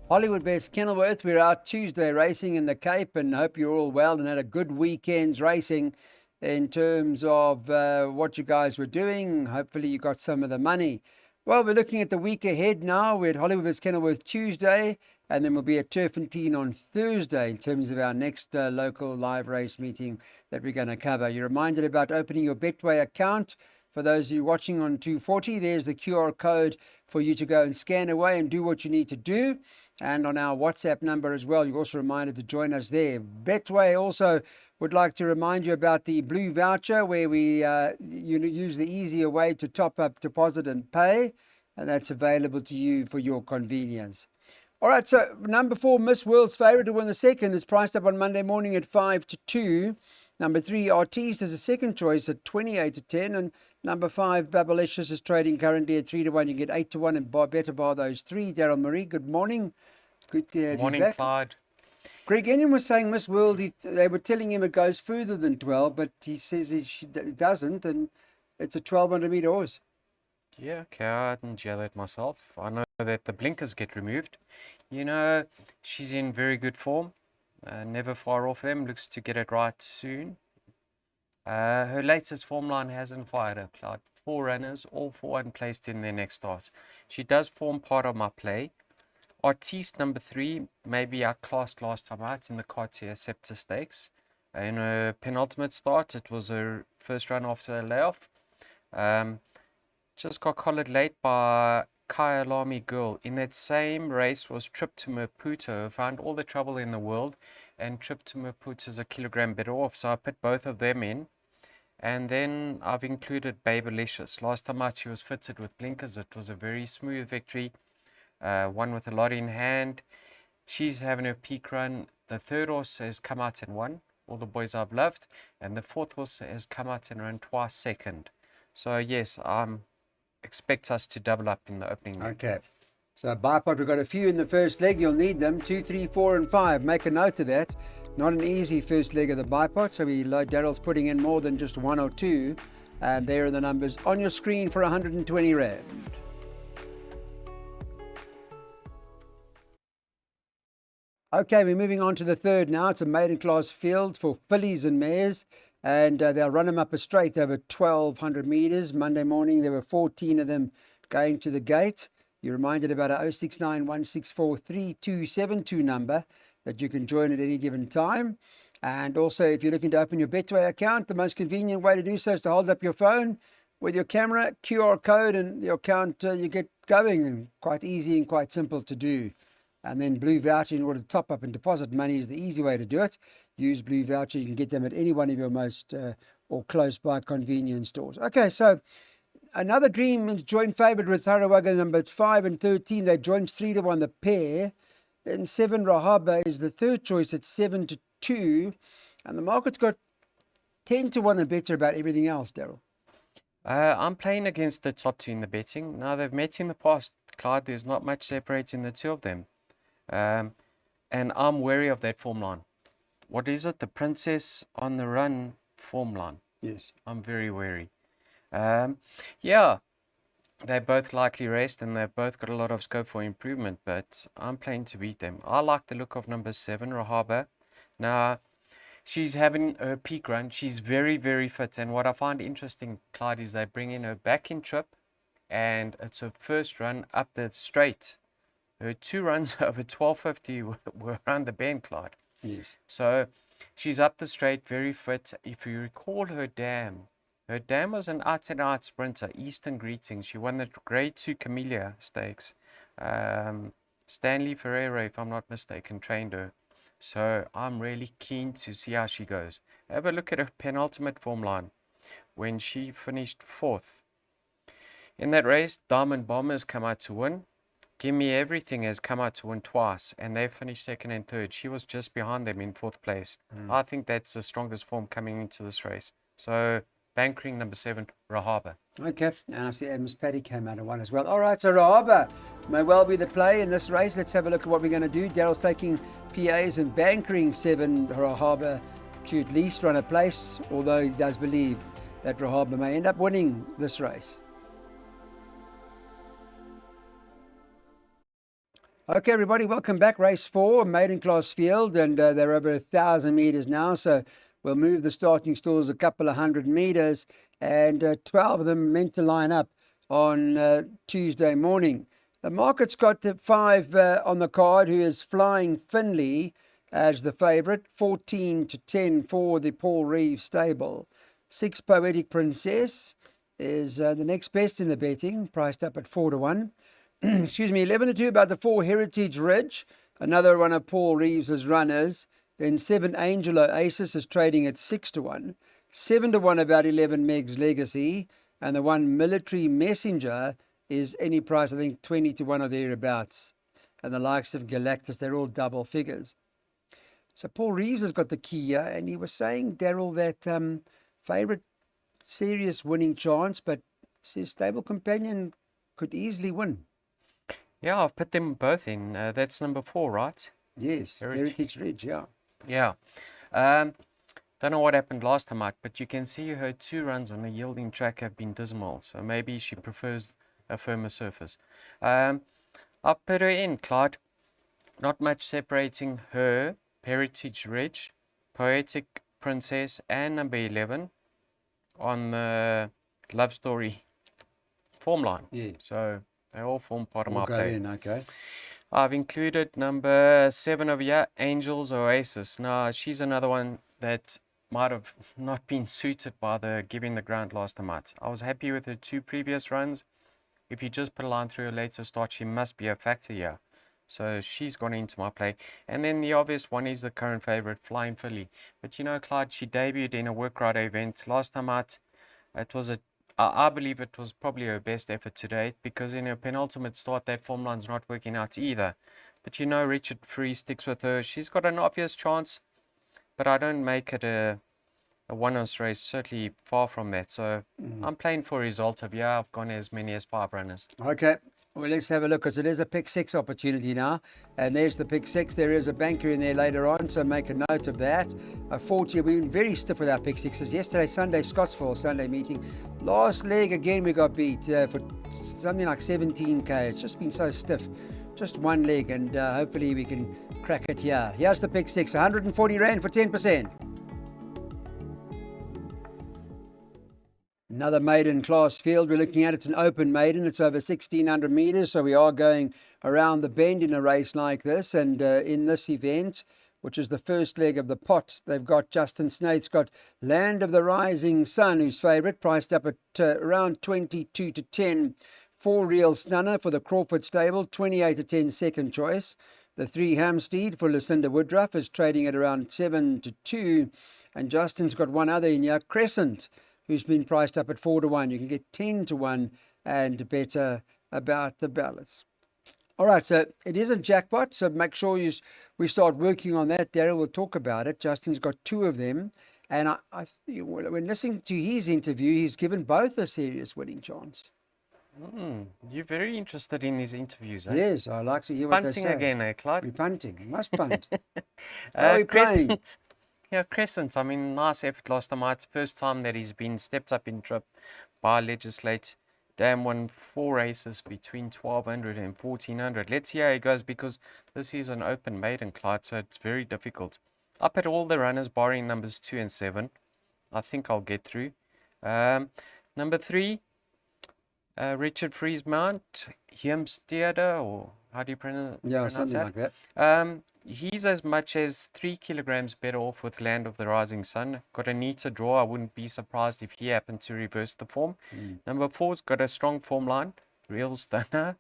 Hollywood Best Kenilworth, we're out Tuesday racing in the Cape and hope you're all well and had a good weekend's racing in terms of what you guys were doing. Hopefully you got some of the money. Well, we're looking at the week ahead now. We're at Hollywood Best Kenilworth Tuesday and then we'll be at Turfentine on Thursday in terms of our next local live race meeting that we're going to cover. You're reminded about opening your Betway account. For those of you watching on 240, there's the QR code for you to go and scan away and do what you need to do. And on our WhatsApp number as well, you're also reminded to join us there. Betway also would like to remind you about the blue voucher where we use the easier way to top up, deposit and pay. And that's available to you for your convenience. All right, so number 4, Miss World's Favourite to win the second is priced up on Monday morning at 5-2. Number 3, Artiste is a second choice at 28-10. And number 5, Babalicious is trading currently at 3-1. You get 8-1 and better bar those three. Daryl Marie, good morning. Good to have Morning, you back. Clyde. Greg Enion was saying Miss World, they were telling him it goes further than 12, but he says it doesn't, and it's a 1,200-metre horse. Yeah, okay, I didn't gel it myself. I know that the blinkers get removed. You know, she's in very good form. Never far off them. Looks to get it right soon. Her latest form line hasn't fired her, Clyde. 4 runners, all 4 unplaced in their next starts. She does form part of my play. Artiste number 3, maybe outclassed last time out in the Cartier Scepter Stakes. In her penultimate start, it was her first run after a layoff. Just got collared late by Kyalami Girl. In that same race was Trip to Maputo, who found all the trouble in the world, and Trip to Maputo is a kilogram better off, so I put both of them in. And then I've included Babylicious. Last time out she was fitted with blinkers. It was a very smooth victory, one with a lot in hand. She's having her peak run. The third horse has come out and won, All the Boys I've Loved, and the fourth horse has come out and run twice second. So yes, expect us to double up in the opening leg. Okay. So bipod, we've got a few in the first leg. You'll need them. 2, 3, 4 and 5. Make a note of that. Not an easy first leg of the bipod. So Daryl's putting in more than just 1 or 2. And there are the numbers on your screen for 120 Rand. Okay, we're moving on to the third now. It's a maiden class field for fillies and mares. And they'll run them up a straight over 1,200 metres. Monday morning, there were 14 of them going to the gate. You're reminded about our 0691643272 number that you can join at any given time. And also, if you're looking to open your Betway account, the most convenient way to do so is to hold up your phone with your camera, QR code, and your account, you get going. And quite easy and quite simple to do. And then Blue Voucher, in order to top up and deposit money, is the easy way to do it. Use Blue Voucher. You can get them at any one of your most or close by convenience stores. Okay, so another dream joint favourite with Tarawaga number 5 and 13. They joined 3-1 the pair. Then 7 Rahaba is the third choice at 7-2. And the market's got 10-1 and better about everything else, Daryl. I'm playing against the top 2 in the betting. Now, they've met in the past, Clyde. There's not much separating the 2 of them. And I'm wary of that form line. What is it? The Princess on the Run form line. Yes. I'm very wary. Yeah, they're both lightly raced and they've both got a lot of scope for improvement, but I'm playing to beat them. I like the look of number 7, Rahaba. Now, she's having her peak run. She's very, very fit. And what I find interesting, Clyde, is they bring in her back in trip and it's her first run up the straight. Her 2 runs over 1250 were around the bend, Clyde. Yes. So she's up the straight, very fit. If you recall her dam was an out-and-out sprinter, Eastern Greetings. She won the Grade 2 Camellia Stakes. Stanley Ferreira, if I'm not mistaken, trained her. So I'm really keen to see how she goes. Have a look at her penultimate form line when she finished 4th. In that race, Diamond Bombers come out to win. Give Me Everything has come out to win twice, and they finished 2nd and 3rd. She was just behind them in 4th place. I think that's the strongest form coming into this race. So, bankering number 7, Rahaba. Okay, and I see Miss Paddy came out of 1 as well. All right, so Rahaba may well be the play in this race. Let's have a look at what we're going to do. Daryl's taking PAs and bankering 7 Rahaba to at least run a place, although he does believe that Rahaba may end up winning this race. Okay, everybody, welcome back. Race 4, maiden class field, and they're over 1,000 meters now. So we'll move the starting stalls a couple of 100 meters, and 12 of them meant to line up on Tuesday morning. The market's got the 5 on the card, who is Flying Finley as the favourite, 14-10 for the Paul Reeve stable. 6 Poetic Princess is the next best in the betting, priced up at 4-1. Excuse me, 11-2 about the 4 Heritage Ridge, another one of Paul Reeves's runners. Then 7 Angel Oasis is trading at 6-1. 7-1 about 11 Meg's Legacy, and the 1 Military Messenger is any price, I think 20-1 or thereabouts. And the likes of Galactus, they're all double figures. So Paul Reeves has got the key here, and he was saying, Daryl, that favourite serious winning chance, but his stable companion could easily win. Yeah, I've put them both in. That's number 4, right? Yes, Heritage Ridge, yeah. Yeah. Don't know what happened last time out, but you can see her 2 runs on a yielding track have been dismal. So maybe she prefers a firmer surface. I've put her in, Clyde. Not much separating her, Heritage Ridge, Poetic Princess, and number 11 on the Love Story form line. Yeah. So they all form part of my We'll go play. in, okay. I've included number 7 over here, Angels Oasis. Now, she's another one that might have not been suited by the giving the ground last time out. I was happy with her 2 previous runs. If you just put a line through a later start, she must be a factor here. So she's gone into my play. And then the obvious one is the current favourite, Flying Philly. But you know, Clyde, she debuted in a work rider event last time out. It was I believe it was probably her best effort to date, because in her penultimate start, that form line's not working out either. But you know, Richard Free sticks with her. She's got an obvious chance, but I don't make it a one-horse race, certainly far from that. So I'm playing for a result of, yeah, I've gone as many as 5 runners. Okay, well, let's have a look, because it is a pick 6 opportunity now. And there's the pick 6. There is a banker in there later on, so make a note of that. A 40, we've been very stiff with our pick 6s. Yesterday, Sunday, Scottsville, Sunday meeting. Last leg, again, we got beat for something like 17K. It's just been so stiff. Just one leg, and hopefully we can crack it here. Here's the pick 6, 140 Rand for 10%. Another maiden class field we're looking at. It's an open maiden. It's over 1,600 meters. So we are going around the bend in a race like this. And in this event, which is the first leg of the pot, they've got Justin Snaith's got Land of the Rising Sun, who's favourite, priced up at around 22-10. 4 Real Stunner for the Crawford stable, 28-10 second choice. The 3 Hamstead for Lucinda Woodruff is trading at around 7-2. And Justin's got one other in here, Crescent, who's been priced up at 4-1. You can get 10-1 and better about the ballots. All right, so it is a jackpot, so make sure we start working on that. Daryl will talk about it. Justin's got 2 of them, and when listening to his interview, he's given both a serious winning chance. You're very interested in these interviews, eh? Yes, I like to hear what they Punting say. again, eh, Clyde? We're punting. We must punt. How are we playing? Crescent. Yeah, Crescent. I mean, nice effort last time out. It's the first time that he's been stepped up in trip by Legislate. Dam won 4 races between 1,200 and 1,400. Let's see how he goes, because this is an open maiden, Clyde, so it's very difficult. Up at all the runners, barring numbers 2 and 7. I think I'll get through. Number 3, Richard Friesmount, Heemstede, or how do you pronounce Something that? like that. He's as much as 3 kilograms better off with Land of the Rising Sun. Got a neater draw. I wouldn't be surprised if he happened to reverse the form. Number 4's got a strong form line, Real Stunner.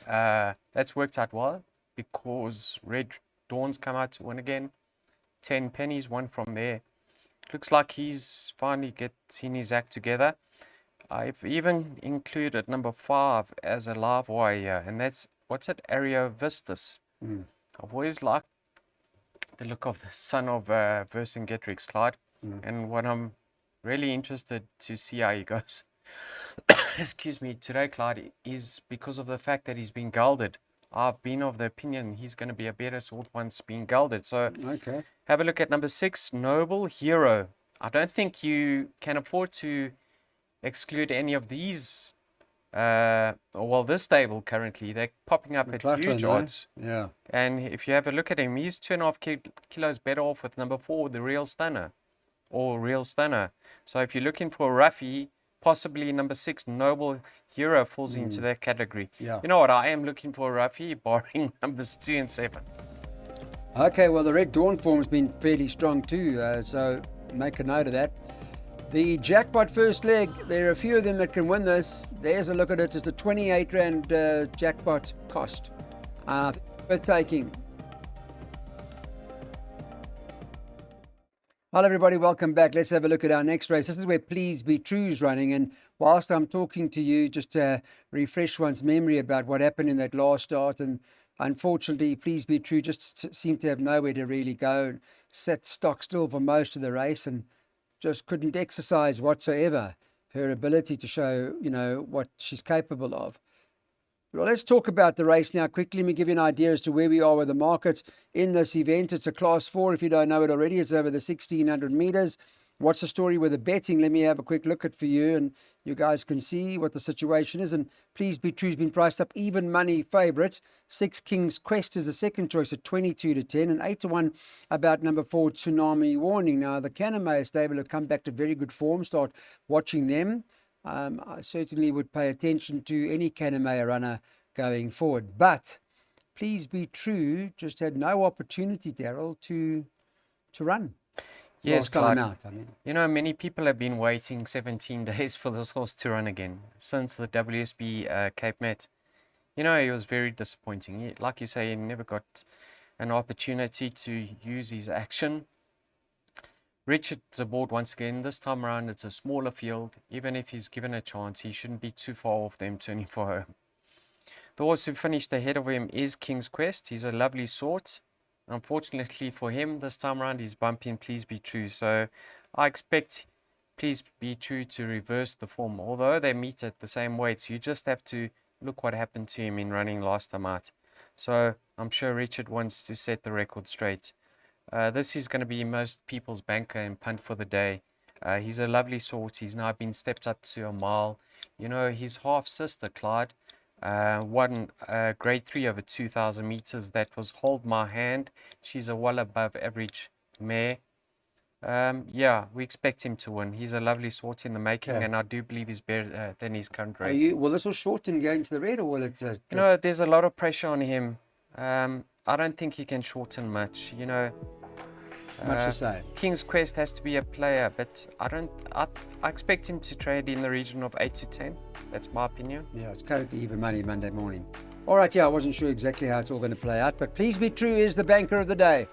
That's worked out well, because Red Dawn's come out to win again. 10 pennies, 1 from there. Looks like he's finally getting his act together. I've even included number 5 as a live wire here, and that's, what's it, Ario Vistus. I've always liked the look of the son of Vercingetorix, Clyde, and what I'm really interested to see how he goes, excuse me, today, Clyde, is because of the fact that he's been gelded. I've been of the opinion he's going to be a better sort once being gelded. So Okay. have a look at number 6, Noble Hero. I don't think you can afford to exclude any of these Well, this stable currently, they're popping up at huge McLaughlin, eh? odds. Yeah. And if you have a look at him, he's 2.5 kilos better off with number 4, the Real Stunner, or Real Stunner. So if you're looking for a roughie, possibly number 6, Noble Hero falls into that category. Yeah. You know what? I am looking for a roughie, barring numbers 2 and 7. Okay, well, the Red Dawn form's been fairly strong too, so make a note of that. The jackpot first leg, there are a few of them that can win this. There's a look at it. It's a 28 Rand jackpot cost. Worth taking. Hello everybody, welcome back. Let's have a look at our next race. This is where Please Be True's running, and whilst I'm talking to you, just to refresh one's memory about what happened in that last start, and unfortunately Please Be True just seemed to have nowhere to really go, sat stock still for most of the race and just couldn't exercise whatsoever her ability to show, what she's capable of. Well, let's talk about the race now quickly. Let me give you an idea as to where we are with the market in this event. It's a Class 4, if you don't know it already. It's over the 1,600 metres. What's the story with the betting? Let me have a quick look at for you, and you guys can see what the situation is. And Please Be True's been priced up even money favourite. 6 King's Quest is the second choice at 22 to 10, and 8 to 1 about number 4 Tsunami Warning. Now, the Canamay stable have come back to very good form. Start watching them. I certainly would pay attention to any Canamay runner going forward. But Please Be True just had no opportunity, Daryl, to run. Yes, Last time Clyde. out, I mean. You know, many people have been waiting 17 days for this horse to run again since the WSB Cape Met. You know, it was very disappointing. Like you say, he never got an opportunity to use his action. Richard's aboard once again. This time around, it's a smaller field. Even if he's given a chance, he shouldn't be too far off them turning for home. The horse who finished ahead of him is King's Quest. He's a lovely sort. Unfortunately for him, this time around, he's bumping Please Be True. So I expect Please Be True to reverse the form. Although they meet at the same weights, you just have to look what happened to him in running last time out. So I'm sure Richard wants to set the record straight. This is going to be most people's banker and punt for the day. He's a lovely sort. He's now been stepped up to a mile. You know, his half sister, Clyde, won grade 3 over 2,000 meters. That was Hold My Hand. She's a well above average mare. Yeah, we expect him to win. He's a lovely sort in the making, and I do believe he's better than his current rating. Will this will shorten going to the red, or will it? You know, there's a lot of pressure on him. I don't think he can shorten much. You know, much the same. King's Quest has to be a player, but I expect him to trade in the region of 8 to 10. That's my opinion. Yeah, it's currently even money Monday morning. All right, yeah, I wasn't sure exactly how it's all going to play out, but Please Be True is the banker of the day.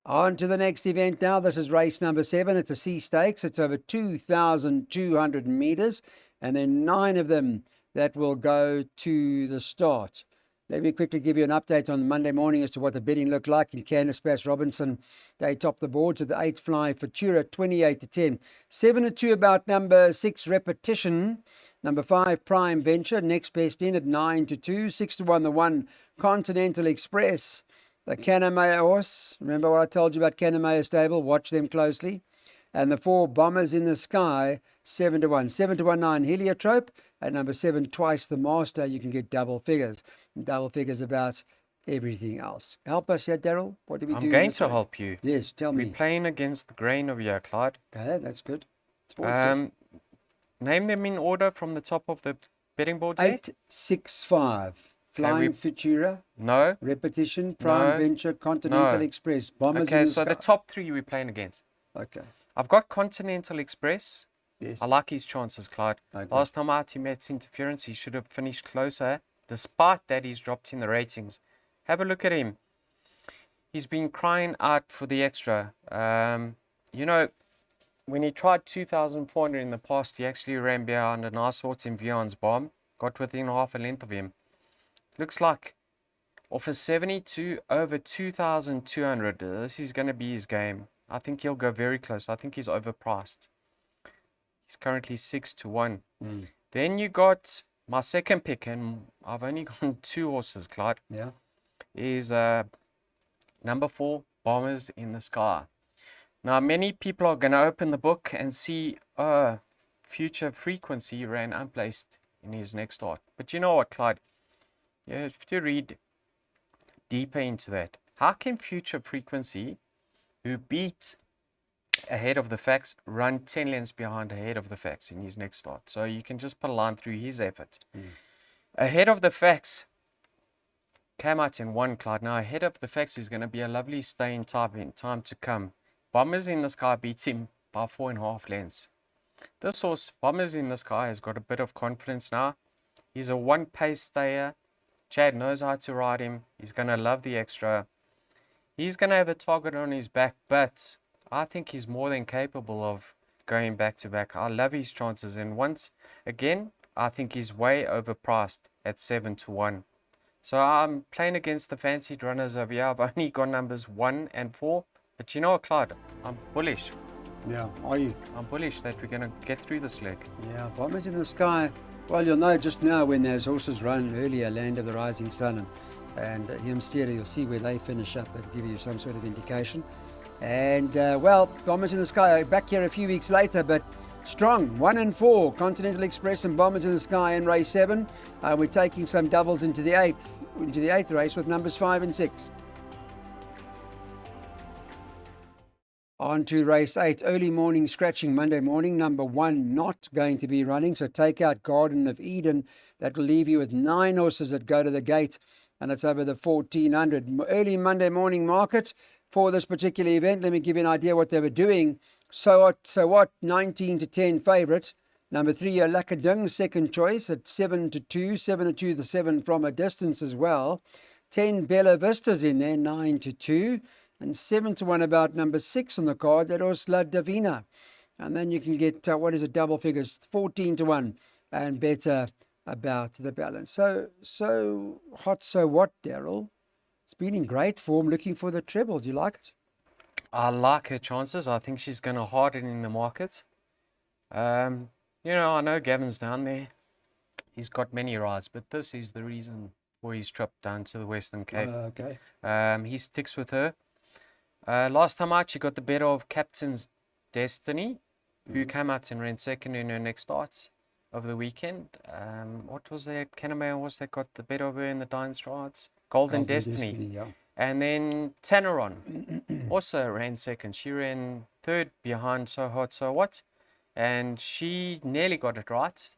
On to the next event now. This is race number 7. It's a C Stakes. It's over 2,200 metres, and then 9 of them that will go to the start. Let me quickly give you an update on Monday morning as to what the betting looked like in Canis Bass Robinson. They topped the boards with the 8 Fly Futura, 28 to 10. 7 to 2 about number 6 Repetition. Number 5 Prime Venture, next best in at 9 to 2. 6 to 1 the 1 Continental Express. The Canamay horse, remember what I told you about Canamay stable? Watch them closely. And the 4 Bombers in the Sky, 7 to 1. 7 to 1 9 Heliotrope. At number 7, Twice the Master, you can get double figures. Double figures about everything else. Help us here, Daryl. What do we do? I'm going to help you. Yes, tell me. We're playing against the grain of here, Clyde. Okay, that's good. Good. Name them in order from the top of the betting board. 8, 6, 5. Flying Futura. No. Repetition. Prime Venture. Continental Express. Bombers in the Sky. The top 3 we're playing against. Okay. I've got Continental Express. Yes. I like his chances, Clyde. Okay. Last time out, he met interference. He should have finished closer. Despite that, he's dropped in the ratings. Have a look at him. He's been crying out for the extra. You know, when he tried 2,400 in the past, he actually ran behind a nice horse in Vion's bomb. Got within half a length of him. Looks like off a 72 over 2,200. This is going to be his game. I think he'll go very close. I think he's overpriced. He's currently 6 to 1. Then you got my second pick, and I've only got 2 horses, Clyde. Yeah. Is number 4, Bombers in the Sky. Now, many people are going to open the book and see, Future Frequency ran unplaced in his next start. But you know what, Clyde? You have to read deeper into that. How can Future Frequency, who beat ahead of the facts, run 10 lengths behind ahead of the facts in his next start? So you can just put a line through his effort. Ahead of the facts came out in one, Clyde. Now, ahead of the facts is going to be a lovely staying type in time to come. Bombers in the Sky beats him by 4.5 lengths. This horse, Bombers in the Sky, has got a bit of confidence now. He's a one pace stayer. Chad knows how to ride him. He's going to love the extra. He's going to have a target on his back, but I think he's more than capable of going back to back. I love his chances. And once again, I think he's way overpriced at 7-1. So I'm playing against the fancied runners over here. I've only got numbers 1 and 4. But you know what, Clyde? I'm bullish. Yeah, are you? I'm bullish that we're going to get through this leg. Yeah, Bombers in the Sky. Well, you'll know just now when those horses run earlier, Land of the Rising Sun and Hemstede, you'll see where they finish up. That'll give you some sort of indication. And, well, Bombers in the Sky are back here a few weeks later, but strong. 1 and 4, Continental Express and Bombers in the Sky in race 7. We're taking some doubles into the 8th race with numbers 5 and 6. On to race 8, early morning scratching Monday morning. Number 1 not going to be running, so take out Garden of Eden. That will leave you with 9 horses that go to the gate, and it's over the 1400. Early Monday morning market for this particular event. Let me give you an idea what they were doing. So what, 19-10 favourite. Number 3, Lakadung, second choice at 7-2. 7-2, the 7 from a distance as well. 10, Bella Vista's in there, 9-2. And 7-1 about number 6 on the card, that was La Divina. And then you can get, double figures, 14-1 and better about the balance. So hot, so what, Daryl? It's been in great form, looking for the treble. Do you like it? I like her chances. I think she's going to harden in the market. I know Gavin's down there. He's got many rides, but this is the reason for his trip down to the Western Cape. Okay. He sticks with her. Last time out, she got the better of Captain's Destiny, who came out and ran second in her next starts of the weekend. What was that? Kenneman was that got the better of her in the Dying Strides? Golden Destiny. Yeah. And then Tanaron also ran second. She ran third behind So Hot, So What? And she nearly got it right.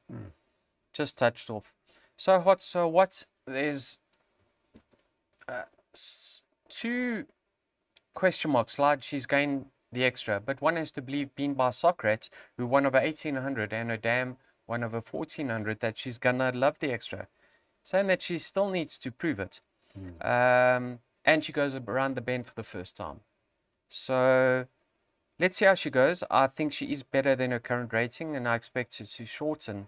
Just touched off. So Hot, So What? There's 2 question marks. Like she's gained the extra, but one has to believe, being by Socrates, who won over 1800 and her dam won over 1400, that she's gonna love the extra, saying that she still needs to prove it. And she goes around the bend for the first time. So let's see how she goes. I think she is better than her current rating, and I expect her to shorten.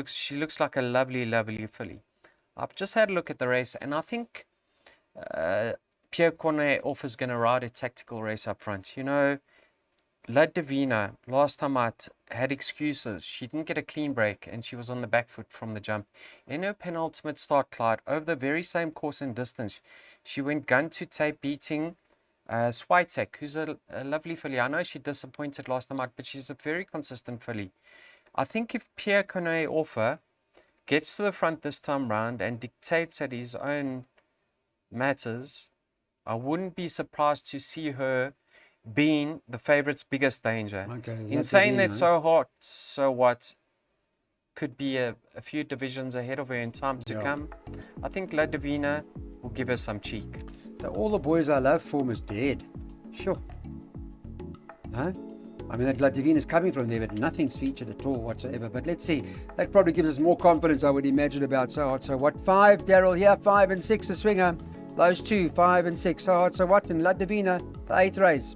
She looks like a lovely, lovely filly. I've just had a look at the race, and I think Pierre Cornet offers going to ride a tactical race up front. La Divina, last time out, had excuses. She didn't get a clean break, and she was on the back foot from the jump. In her penultimate start, Clyde, over the very same course and distance, she went gun to tape, beating Swiatek, who's a lovely filly. I know she disappointed last time out, but she's a very consistent filly. I think if Pierre Cornet offer gets to the front this time round and dictates at his own matters, I wouldn't be surprised to see her being the favourite's biggest danger. Okay, in saying that, So Hot, So What could be a few divisions ahead of her in time to come. I think La Divina will give her some cheek. All the Boys I Love form is dead. Sure. Huh? I mean, that La Divina is coming from there, but nothing's featured at all whatsoever. But let's see. That probably gives us more confidence, I would imagine, about So Hot, So What. 5, Daryl here, 5 and 6, the swinger. Those 2, 5 and 6, So Hot, So What, and La Divina, the 8th race.